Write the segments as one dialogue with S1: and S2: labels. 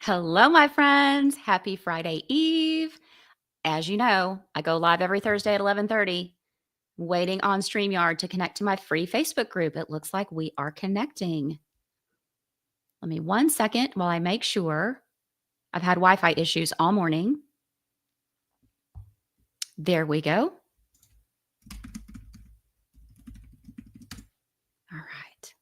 S1: Hello, my friends. Happy Friday Eve. As you know, I go live every Thursday at 11:30, waiting on StreamYard to connect to my free Facebook group. It looks like we are connecting. Let me 1 second while I make sure. I've had Wi-Fi issues all morning. There we go. All right.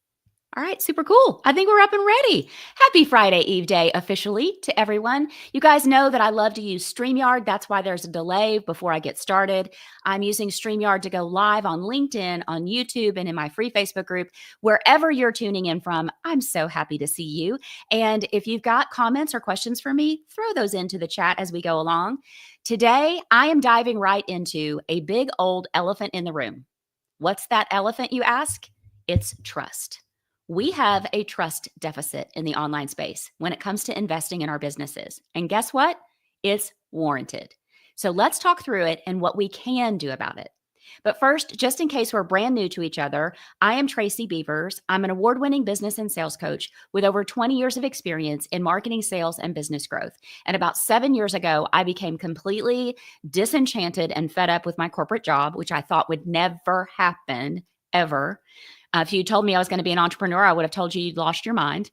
S1: All right, super cool. I think we're up and ready. Happy Friday Eve Day officially to everyone. You guys know that I love to use StreamYard. That's why there's a delay before I get started. I'm using StreamYard to go live on LinkedIn, on YouTube, and in my free Facebook group. Wherever you're tuning in from, I'm so happy to see you. And if you've got comments or questions for me, throw those into the chat as we go along. Today, I am diving right into a big old elephant in the room. What's that elephant, you ask? It's trust. We have a trust deficit in the online space when it comes to investing in our businesses. And guess what? It's warranted. So let's talk through it and what we can do about it. But first, just in case we're brand new to each other, I am Tracy Beavers. I'm an award-winning business and sales coach with over 20 years of experience in marketing, sales, and business growth. And about 7 years ago, I became completely disenchanted and fed up with my corporate job, which I thought would never happen, ever. If you told me I was going to be an entrepreneur, I would have told you you'd lost your mind.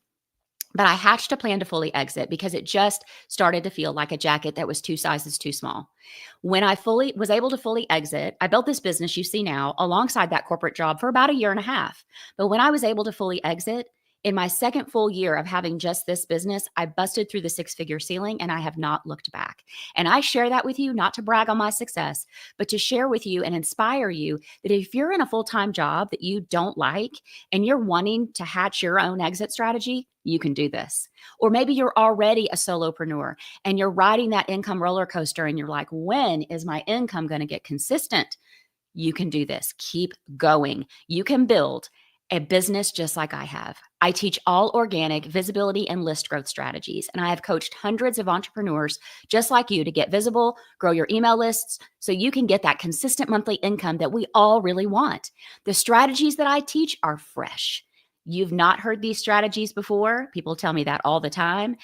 S1: But I hatched a plan to fully exit because it just started to feel like a jacket that was 2 sizes too small. When I was able to fully exit, I built this business you see now alongside that corporate job for about a year and a half. But when I was able to fully exit, in my second full year of having just this business, I busted through the 6-figure ceiling and I have not looked back. And I share that with you, not to brag on my success, but to share with you and inspire you that if you're in a full-time job that you don't like and you're wanting to hatch your own exit strategy, you can do this. Or maybe you're already a solopreneur and you're riding that income roller coaster and you're like, when is my income going to get consistent? You can do this. Keep going. You can build a business just like I have. I teach all organic visibility and list growth strategies, and I have coached hundreds of entrepreneurs just like you to get visible, grow your email lists so you can get that consistent monthly income that we all really want. The strategies that I teach are fresh. You've not heard these strategies before. People tell me that all the time.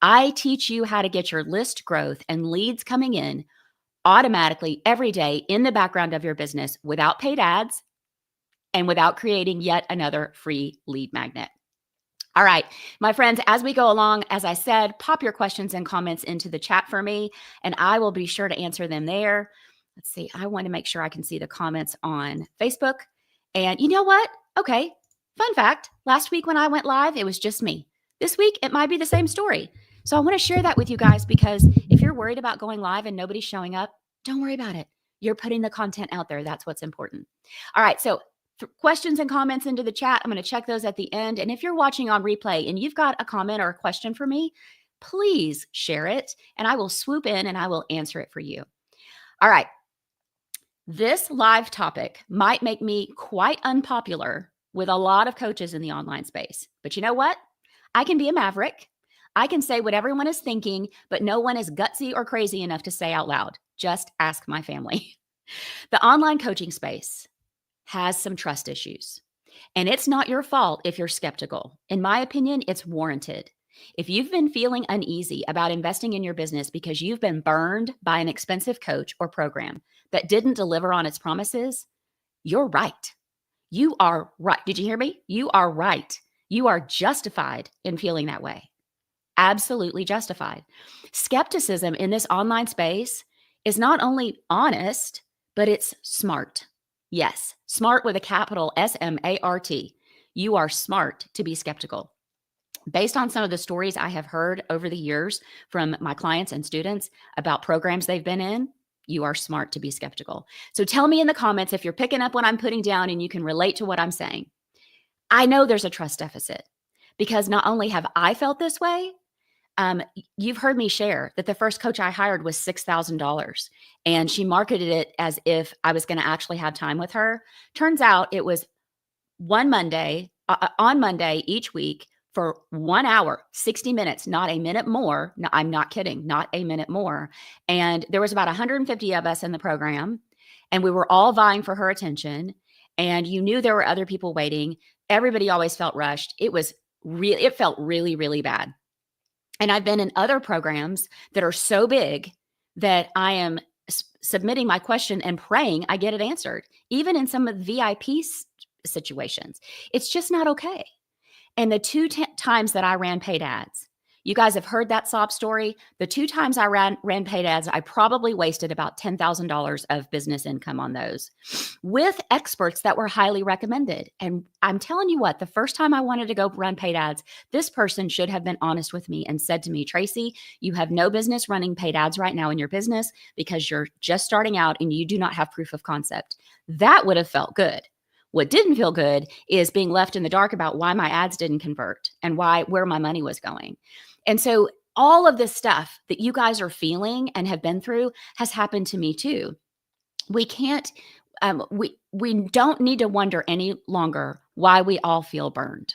S1: I teach you how to get your list growth and leads coming in automatically every day in the background of your business without paid ads and without creating yet another free lead magnet. All right, my friends, as we go along, as I said, pop your questions and comments into the chat for me, and I will be sure to answer them there. Let's see, I want to make sure I can see the comments on Facebook. And you know what? Okay, fun fact, last week when I went live, it was just me. This week, it might be the same story. So I want to share that with you guys because if you're worried about going live and nobody's showing up, don't worry about it. You're putting the content out there. That's what's important. All right, so questions and comments into the chat. I'm going to check those at the end. And if you're watching on replay and you've got a comment or a question for me, please share it and I will swoop in and I will answer it for you. All right. This live topic might make me quite unpopular with a lot of coaches in the online space. But you know what? I can be a maverick. I can say what everyone is thinking, but no one is gutsy or crazy enough to say out loud. Just ask my family. The online coaching space has some trust issues. And it's not your fault if you're skeptical. In my opinion, it's warranted. If you've been feeling uneasy about investing in your business because you've been burned by an expensive coach or program that didn't deliver on its promises, you're right. You are right. Did you hear me? You are right. You are justified in feeling that way. Absolutely justified. Skepticism in this online space is not only honest, but it's smart. Yes, smart with a capital S-M-A-R-T. You are smart to be skeptical. Based on some of the stories I have heard over the years from my clients and students about programs they've been in, you are smart to be skeptical. So tell me in the comments if you're picking up what I'm putting down and you can relate to what I'm saying. I know there's a trust deficit because not only have I felt this way, you've heard me share that the first coach I hired was $6,000 and she marketed it as if I was going to actually have time with her. Turns out it was on Monday each week for 1 hour, 60 minutes, not a minute more. No, I'm not kidding, not a minute more. And there was about 150 of us in the program and we were all vying for her attention. And you knew there were other people waiting. Everybody always felt rushed. It felt really, really bad. And I've been in other programs that are so big that I am submitting my question and praying I get it answered, even in some of the VIP situations. It's just not okay. And the times that I ran paid ads, you guys have heard that sob story. The 2 times I ran paid ads, I probably wasted about $10,000 of business income on those with experts that were highly recommended. And I'm telling you what, the first time I wanted to go run paid ads, this person should have been honest with me and said to me, Tracy, you have no business running paid ads right now in your business because you're just starting out and you do not have proof of concept. That would have felt good. What didn't feel good is being left in the dark about why my ads didn't convert and where my money was going. And so all of this stuff that you guys are feeling and have been through has happened to me too. We can't, we don't need to wonder any longer why we all feel burned.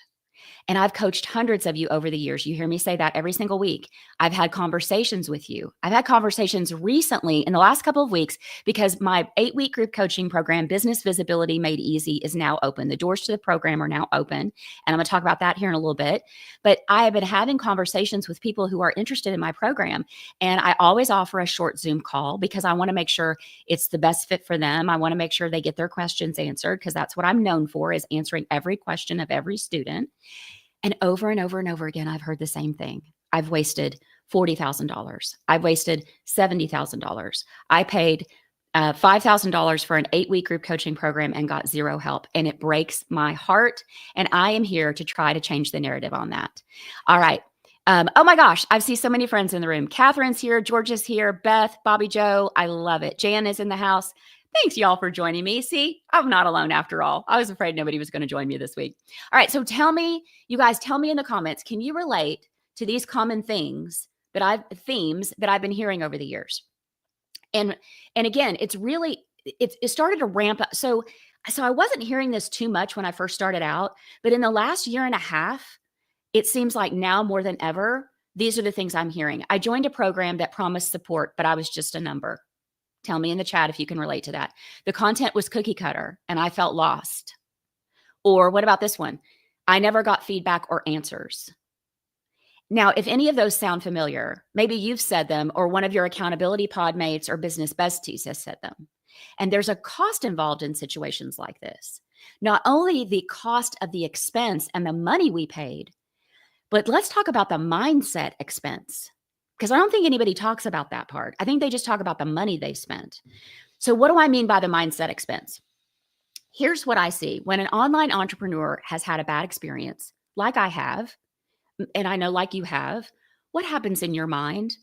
S1: And I've coached hundreds of you over the years. You hear me say that every single week. I've had conversations with you. I've had conversations recently in the last couple of weeks because my 8-week group coaching program, Business Visibility Made Easy, is now open. The doors to the program are now open. And I'm going to talk about that here in a little bit. But I have been having conversations with people who are interested in my program. And I always offer a short Zoom call because I want to make sure it's the best fit for them. I want to make sure they get their questions answered because that's what I'm known for, is answering every question of every student. And over and over and over again, I've heard the same thing. I've wasted $40,000. I've wasted $70,000. I paid $5,000 for an 8-week group coaching program and got zero help. And it breaks my heart. And I am here to try to change the narrative on that. All right. Oh my gosh, I see so many friends in the room. Catherine's here, Georgia's here, Beth, Bobby Joe. I love it. Jan is in the house. Thanks, y'all, for joining me. See, I'm not alone after all. I was afraid nobody was going to join me this week. All right, so tell me, you guys, tell me in the comments, can you relate to these common themes that I've been hearing over the years? And again, it's really, it started to ramp up. So I wasn't hearing this too much when I first started out, but in the last year and a half, it seems like now more than ever, these are the things I'm hearing. I joined a program that promised support, but I was just a number. Tell me in the chat if you can relate to that. The content was cookie cutter and I felt lost. Or what about this one? I never got feedback or answers. Now, if any of those sound familiar, maybe you've said them or one of your accountability pod mates or business besties has said them. And there's a cost involved in situations like this. Not only the cost of the expense and the money we paid, but let's talk about the mindset expense. Because I don't think anybody talks about that part. I think they just talk about the money they spent. So what do I mean by the mindset expense? Here's what I see. When an online entrepreneur has had a bad experience, like I have, and I know like you have, what happens in your mind?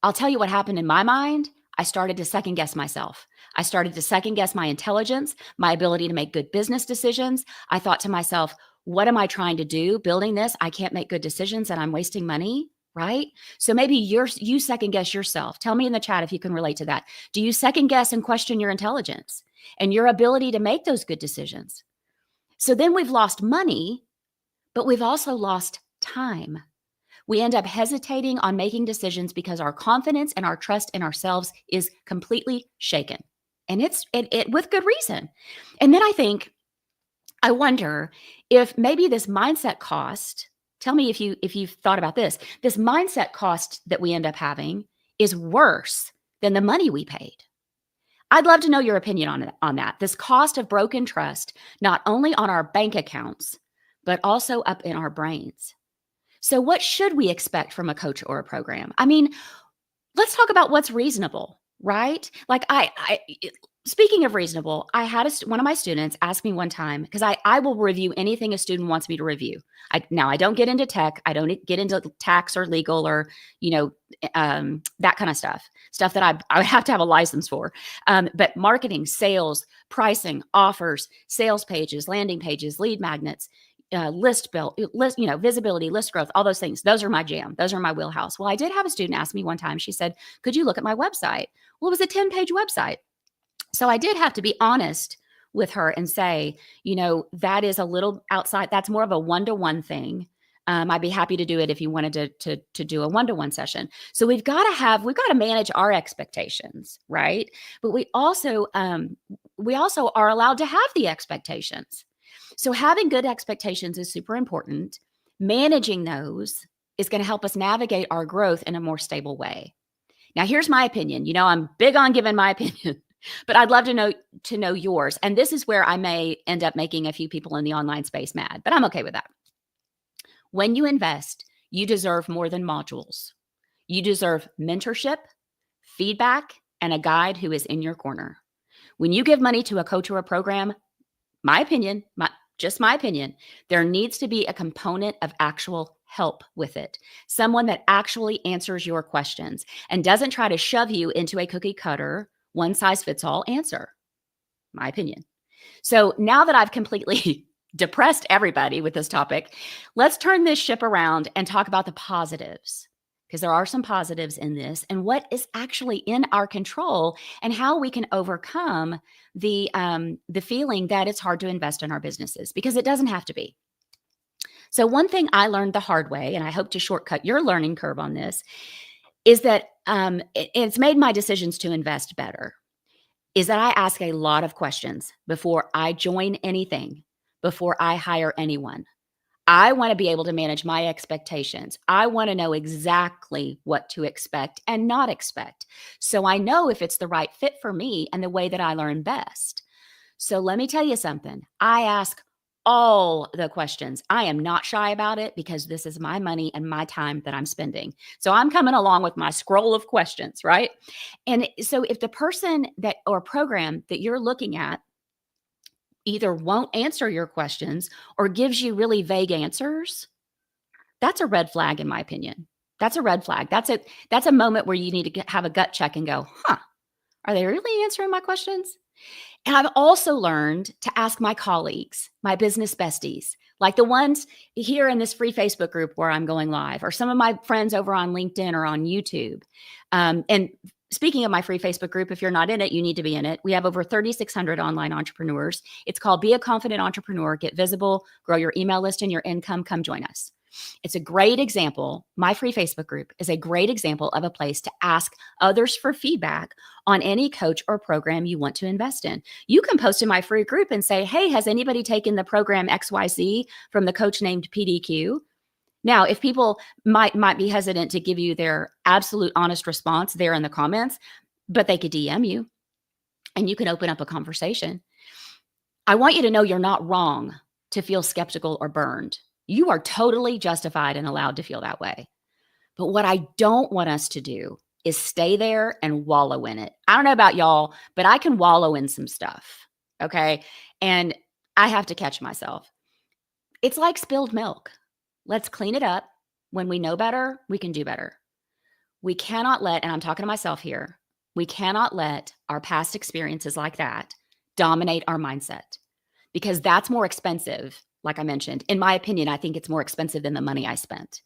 S1: I'll tell you what happened in my mind. I started to second guess myself. I started to second guess my intelligence, my ability to make good business decisions. I thought to myself, what am I trying to do? Building this, I can't make good decisions and I'm wasting money. Right? So maybe you second guess yourself. Tell me in the chat if you can relate to that. Do you second guess and question your intelligence and your ability to make those good decisions? So then we've lost money, but we've also lost time. We end up hesitating on making decisions because our confidence and our trust in ourselves is completely shaken. And it's with good reason. And then I wonder if maybe this mindset cost, tell me if you've thought about this. This mindset cost that we end up having is worse than the money we paid. I'd love to know your opinion on that. This cost of broken trust, not only on our bank accounts, but also up in our brains. So what should we expect from a coach or a program? I mean, let's talk about what's reasonable, right? Like speaking of reasonable, I had one of my students ask me one time, because I will review anything a student wants me to review. Now I don't get into tech. I don't get into tax or legal or, that kind of stuff that I would have to have a license for. But marketing, sales, pricing, offers, sales pages, landing pages, lead magnets, visibility, list growth, all those things. Those are my jam. Those are my wheelhouse. Well, I did have a student ask me one time, she said, could you look at my website? Well, it was a 10-page website. So I did have to be honest with her and say, that is a little outside. That's more of a one-to-one thing. I'd be happy to do it if you wanted to do a one-to-one session. So we've got to manage our expectations, right? But we also are allowed to have the expectations. So having good expectations is super important. Managing those is going to help us navigate our growth in a more stable way. Now, here's my opinion. You know, I'm big on giving my opinion, but I'd love to know yours. And this is where I may end up making a few people in the online space mad, but I'm okay with that. When you invest, you deserve more than modules. You deserve mentorship, feedback, and a guide who is in your corner. When you give money to a coach or a program, my opinion, just my opinion, there needs to be a component of actual help with it. Someone that actually answers your questions and doesn't try to shove you into a cookie cutter, one size fits all answer. My opinion. So now that I've completely depressed everybody with this topic, let's turn this ship around and talk about the positives, because there are some positives in this and what is actually in our control and how we can overcome the feeling that it's hard to invest in our businesses, because it doesn't have to be. So one thing I learned the hard way, and I hope to shortcut your learning curve on this, is that it's made my decisions to invest better, is that I ask a lot of questions before I join anything, before I hire anyone. I want to be able to manage my expectations. I want to know exactly what to expect and not expect, so I know if it's the right fit for me and the way that I learn best. So let me tell you something. I ask all the questions. I am not shy about it, because this is my money and my time that I'm spending. So I'm coming along with my scroll of questions, right? And so if the person that or program that you're looking at either won't answer your questions or gives you really vague answers, that's a red flag, in my opinion. That's a red flag. That's a moment where you need to have a gut check and go, are they really answering my questions? And I've also learned to ask my colleagues, my business besties, like the ones here in this free Facebook group where I'm going live, or some of my friends over on LinkedIn or on YouTube. And speaking of my free Facebook group, if you're not in it, you need to be in it. We have over 3,600 online entrepreneurs. It's called Be a Confident Entrepreneur, Get Visible, Grow Your Email List and Your Income. Come join us. It's a great example. My free Facebook group is a great example of a place to ask others for feedback on any coach or program you want to invest in. You can post in my free group and say, hey, has anybody taken the program XYZ from the coach named PDQ? Now, if people might be hesitant to give you their absolute honest response there in the comments, but they could DM you and you can open up a conversation. I want you to know you're not wrong to feel skeptical or burned. You are totally justified and allowed to feel that way. But what I don't want us to do is stay there and wallow in it. I don't know about y'all, but I can wallow in some stuff, okay? And I have to catch myself. It's like spilled milk. Let's clean it up. When we know better, we can do better. We cannot let, and I'm talking to myself here, we cannot let our past experiences like that dominate our mindset, because that's more expensive. Like I mentioned, in my opinion, I think it's more expensive than the money I spent,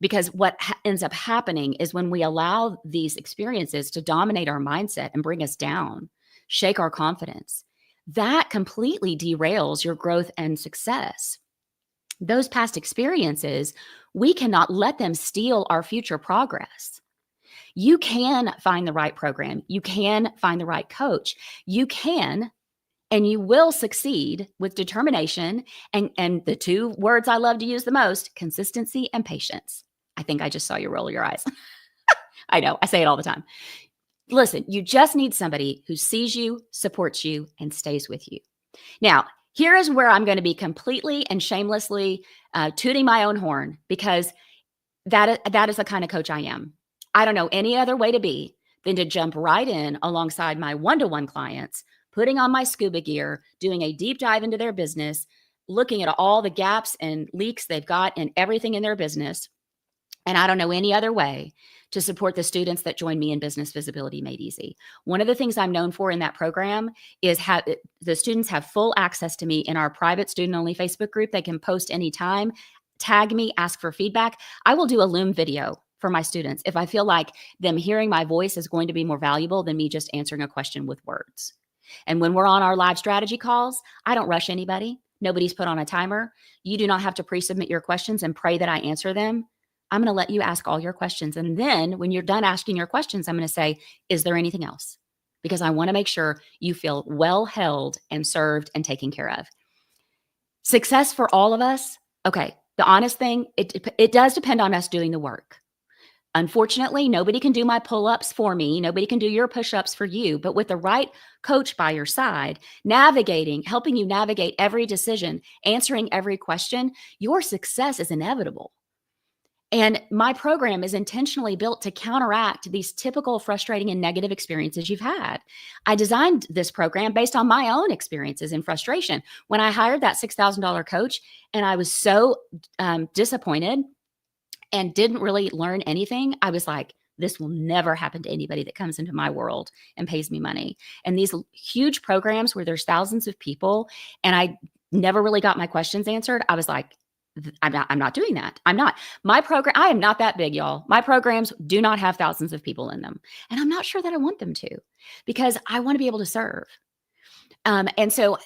S1: because what ends up happening is when we allow these experiences to dominate our mindset and bring us down, shake our confidence, that completely derails your growth and success. Those past experiences, we cannot let them steal our future progress. You can find the right program. You can find the right coach. You can, and you will succeed with determination and the two words I love to use the most, consistency and patience. I think I just saw you roll your eyes. I know, I say it all the time. Listen, you just need somebody who sees you, supports you, and stays with you. Now, here is where I'm going to be completely and shamelessly tooting my own horn, because that is the kind of coach I am. I don't know any other way to be than to jump right in alongside my one-to-one clients, putting on my scuba gear, doing a deep dive into their business, looking at all the gaps and leaks they've got in everything in their business. And I don't know any other way to support the students that join me in Business Visibility Made Easy. One of the things I'm known for in that program is the students have full access to me in our private student-only Facebook group. They can post anytime, tag me, ask for feedback. I will do a Loom video for my students if I feel like them hearing my voice is going to be more valuable than me just answering a question with words. And when we're on our live strategy calls, I don't rush anybody. Nobody's put on a timer. You do not have to pre-submit your questions and pray that I answer them. I'm going to let you ask all your questions. And then when you're done asking your questions, I'm going to say, is there anything else? Because I want to make sure you feel well held and served and taken care of. Success for all of us. Okay, The honest thing, it does depend on us doing the work. Unfortunately, nobody can do my pull-ups for me. Nobody can do your push-ups for you. But with the right coach by your side, navigating, helping you navigate every decision, answering every question, your success is inevitable. And my program is intentionally built to counteract these typical frustrating and negative experiences you've had. I designed this program based on my own experiences and frustration. When I hired that $6,000 coach and I was so disappointed and didn't really learn anything, I was like, this will never happen to anybody that comes into my world and pays me money. And these huge programs where there's thousands of people and I never really got my questions answered, I was like, I'm not doing that. I'm not. My program, I am not that big, y'all. My programs do not have thousands of people in them. And I'm not sure that I want them to because I want to be able to serve. And so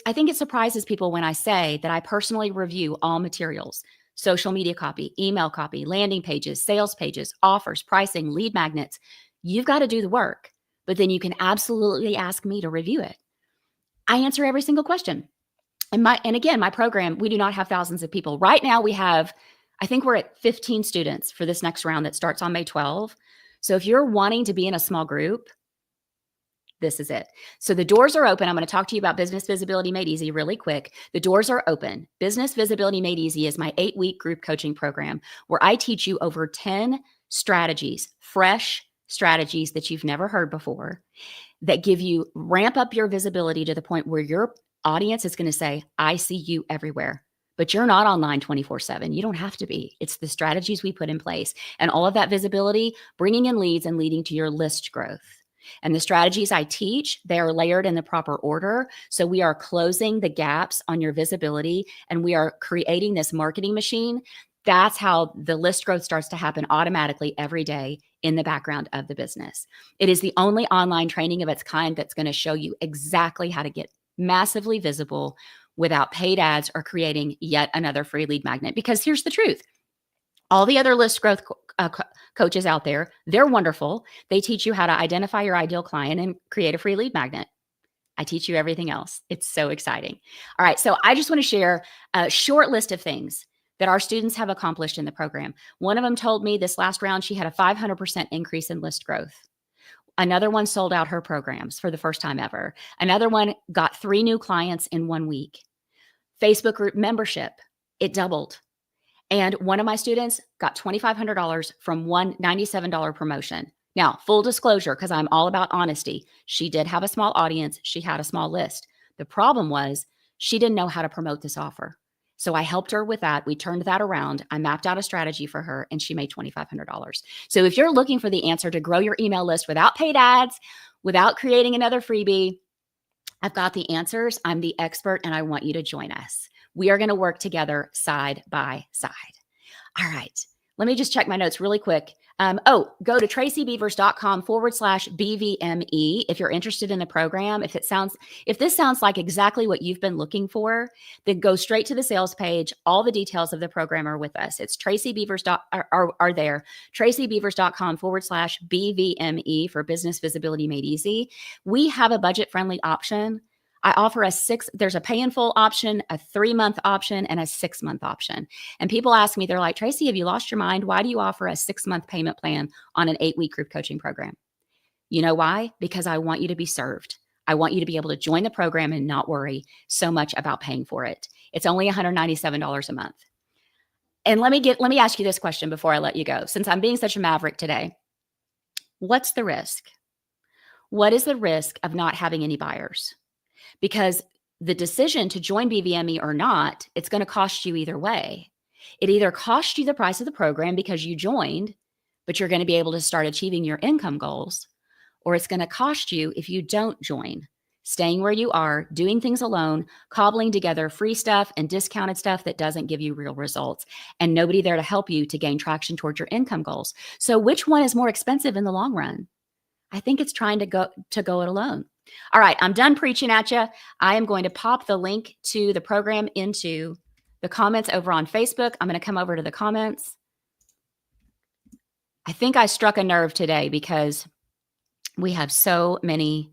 S1: I think it surprises people when I say that I personally review all materials, social media copy, email copy, landing pages, sales pages, offers, pricing, lead magnets. You've got to do the work, but then you can absolutely ask me to review it. I answer every single question. And again, my program, we do not have thousands of people. Right now I think we're at 15 students for this next round that starts on May 12. So if you're wanting to be in a small group, this is it. So the doors are open. I'm going to talk to you about Business Visibility Made Easy really quick. The doors are open. Business Visibility Made Easy is my 8-week group coaching program where I teach you over 10 strategies, fresh strategies that you've never heard before that give you ramp up your visibility to the point where your audience is going to say, I see you everywhere, but you're not online 24/7. You don't have to be. It's the strategies we put in place and all of that visibility, bringing in leads and leading to your list growth. And the strategies I teach, they are layered in the proper order. So we are closing the gaps on your visibility and we are creating this marketing machine. That's how the list growth starts to happen automatically every day in the background of the business. It is the only online training of its kind that's going to show you exactly how to get massively visible without paid ads or creating yet another free lead magnet. Because here's the truth. All the other list growth coaches out there, they're wonderful. They teach you how to identify your ideal client and create a free lead magnet. I teach you everything else. It's so exciting. All right. So I just want to share a short list of things that our students have accomplished in the program. One of them told me this last round, she had a 500% increase in list growth. Another one sold out her programs for the first time ever. Another one got 3 new clients in 1 week. Facebook group membership, it doubled. And one of my students got $2,500 from one $97 promotion. Now, full disclosure, because I'm all about honesty, she did have a small audience. She had a small list. The problem was she didn't know how to promote this offer. So I helped her with that. We turned that around. I mapped out a strategy for her and she made $2,500. So if you're looking for the answer to grow your email list without paid ads, without creating another freebie, I've got the answers. I'm the expert and I want you to join us. We are going to work together side by side. All right. Let me just check my notes really quick. Go to tracybeavers.com/BVME if you're interested in the program. If this sounds like exactly what you've been looking for, then go straight to the sales page. All the details of the program are with us. It's are there. tracybeavers.com/BVME for Business Visibility Made Easy. We have a budget-friendly option. I offer there's a pay in full option, a 3-month option, and a 6-month option. And people ask me, they're like, Tracy, have you lost your mind? Why do you offer a 6-month payment plan on an 8-week group coaching program? You know why? Because I want you to be served. I want you to be able to join the program and not worry so much about paying for it. It's only $197 a month. And let me ask you this question before I let you go. Since I'm being such a maverick today, what's the risk? What is the risk of not having any buyers? Because the decision to join BVME or not, it's going to cost you either way. It either costs you the price of the program because you joined, but you're going to be able to start achieving your income goals, or it's going to cost you if you don't join, staying where you are, doing things alone, cobbling together free stuff and discounted stuff that doesn't give you real results, and nobody there to help you to gain traction towards your income goals. So which one is more expensive in the long run? I think it's trying to go it alone. All right, I'm done preaching at you. I am going to pop the link to the program into the comments over on Facebook. I'm going to come over to the comments. I think I struck a nerve today because we have so many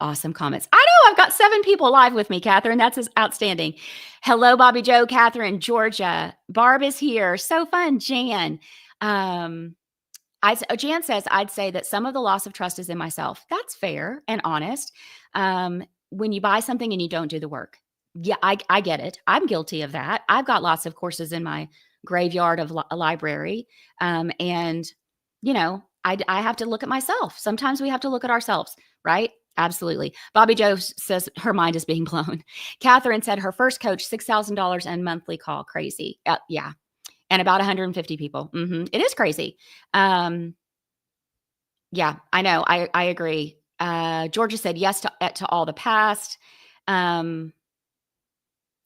S1: Awesome comments. I know I've got 7 people live with me, Catherine. That's outstanding. Hello, Bobby Joe, Catherine, Georgia. Barb is here. So fun, Jan. Jan says, I'd say that some of the loss of trust is in myself. That's fair and honest. When you buy something and you don't do the work. Yeah, I get it. I'm guilty of that. I've got lots of courses in my graveyard of a library. And, I have to look at myself. Sometimes we have to look at ourselves, right? Absolutely. Bobby Joe says her mind is being blown. Catherine said her first coach, $6,000 and monthly call. Crazy. Yeah. And about 150 people. It is crazy. Yeah, I know. I agree. Georgia said yes to all the past.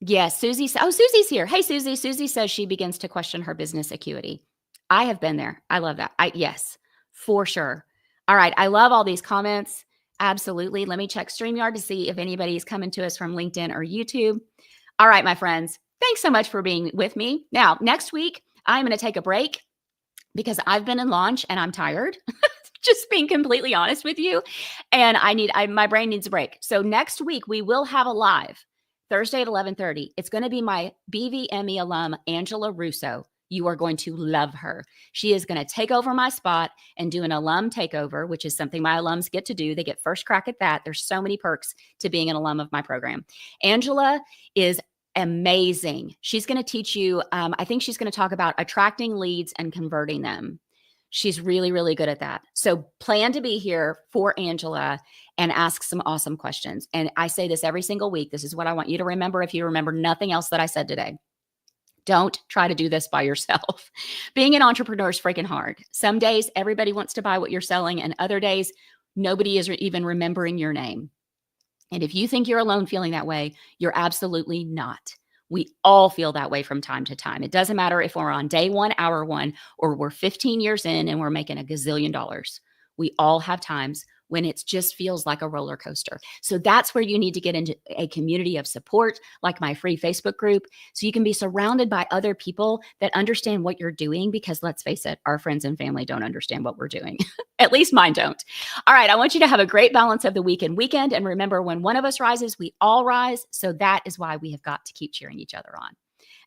S1: Yes, Susie. Susie's here. Hey, Susie. Susie says she begins to question her business acuity. I have been there. I love that. Yes, for sure. All right. I love all these comments. Absolutely. Let me check StreamYard to see if anybody's coming to us from LinkedIn or YouTube. All right, my friends. Thanks so much for being with me. Now, next week, I'm going to take a break because I've been in launch and I'm tired. Just being completely honest with you. And my brain needs a break. So next week we will have a live Thursday at 11:30. It's going to be my BVME alum, Angela Russo. You are going to love her. She is going to take over my spot and do an alum takeover, which is something my alums get to do. They get first crack at that. There's so many perks to being an alum of my program. Angela is amazing. She's going to teach you, I think she's going to talk about attracting leads and converting them. She's really, really good at that. So plan to be here for Angela and ask some awesome questions. And I say this every single week. This is what I want you to remember if you remember nothing else that I said today. Don't try to do this by yourself. Being an entrepreneur is freaking hard. Some days everybody wants to buy what you're selling, and other days nobody is even remembering your name. And if you think you're alone feeling that way, you're absolutely not. We all feel that way from time to time. It doesn't matter if we're on day 1, hour 1, or we're 15 years in and we're making $1 gazillion. We all have times when it just feels like a roller coaster. So that's where you need to get into a community of support, like my free Facebook group, so you can be surrounded by other people that understand what you're doing, because let's face it, our friends and family don't understand what we're doing. At least mine don't. All right, I want you to have a great balance of the week and weekend. And remember, when one of us rises, we all rise. So that is why we have got to keep cheering each other on.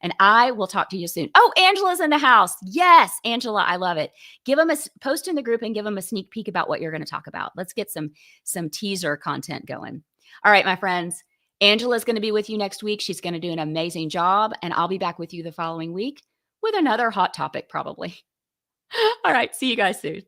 S1: And I will talk to you soon. Oh, Angela's in the house. Yes, Angela, I love it. Give them post in the group and give them a sneak peek about what you're going to talk about. Let's get some teaser content going. All right, my friends. Angela's going to be with you next week. She's going to do an amazing job. And I'll be back with you the following week with another hot topic, probably. All right, see you guys soon.